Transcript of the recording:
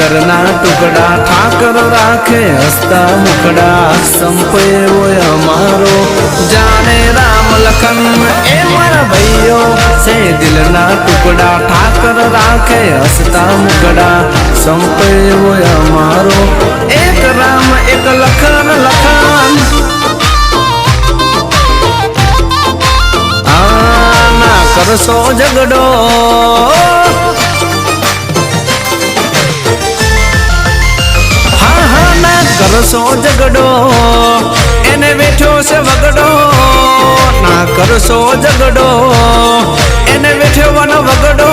ઘરના ટુકડા ઠાકર રાખે હસતા મુખડા સંપે હોય અમારો જાણે રામ લખન એ મારા ભાઈઓ છે દિલના ટુકડા ઠાકર રાખે હસતા મુખડા સંપે હોય અમારો એક રામ એક લખન લખન ના કરશો ઝઘડો કરશો ઝઘડો એને બેઠો છે વગડો ના કરશો ઝઘડો એને બેઠો વગડો